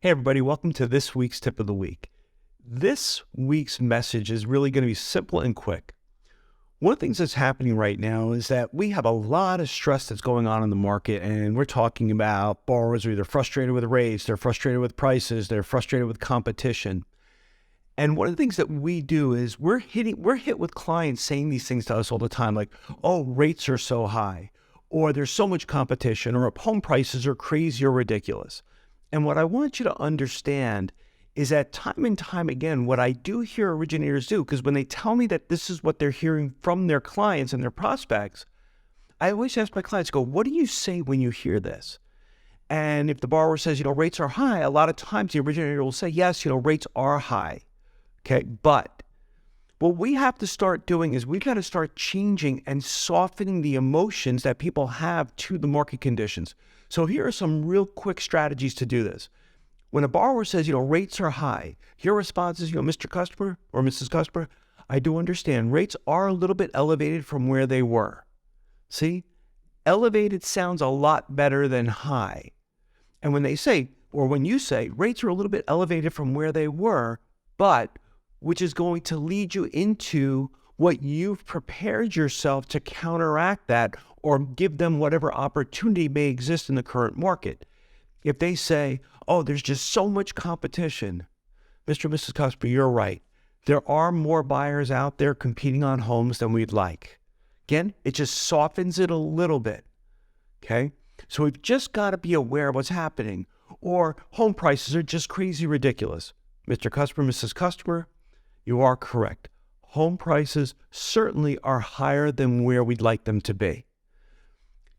Hey, everybody, welcome to this week's Tip of the Week. This week's message is really going to be simple and quick. One of the things that's happening right now is that we have a lot of stress that's going on in the market, and we're talking about borrowers are either frustrated with rates, they're frustrated with prices, they're frustrated with competition. And one of the things that we do is we're hit with clients saying these things to us all the time, like, oh, rates are so high, or there's so much competition, or home prices are crazy or ridiculous. And what I want you to understand is that time and time again, what I do hear originators do, because when they tell me that this is what they're hearing from their clients and their prospects, I always ask my clients, what do you say when you hear this? And if the borrower says, rates are high, a lot of times the originator will say, yes, rates are high. Okay, but what we have to start doing is we've got to start changing and softening the emotions that people have to the market conditions. So here are some real quick strategies to do this. When a borrower says, rates are high, your response is, Mr. Customer or Mrs. Customer, I do understand rates are a little bit elevated from where they were. See, elevated sounds a lot better than high. And when they say, or when you say, rates are a little bit elevated from where they were, but which is going to lead you into what you've prepared yourself to counteract that or give them whatever opportunity may exist in the current market. If they say, oh, there's just so much competition, Mr. and Mrs. Customer, you're right. There are more buyers out there competing on homes than we'd like. Again, it just softens it a little bit, okay? So we've just got to be aware of what's happening. Or home prices are just crazy ridiculous. Mr. Customer, Mrs. Customer, you are correct. Home prices certainly are higher than where we'd like them to be.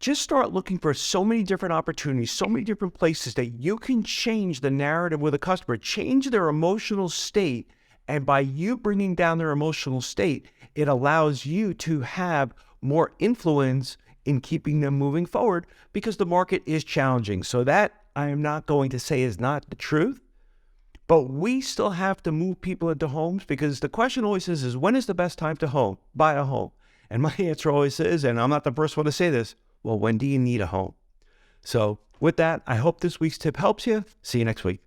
Just start looking for so many different opportunities, so many different places that you can change the narrative with a customer, change their emotional state. And by you bringing down their emotional state, it allows you to have more influence in keeping them moving forward because the market is challenging. So that I am not going to say is not the truth. But we still have to move people into homes because the question always is when is the best time to buy a home? And my answer always is, and I'm not the first one to say this, well, when do you need a home? So with that, I hope this week's tip helps you. See you next week.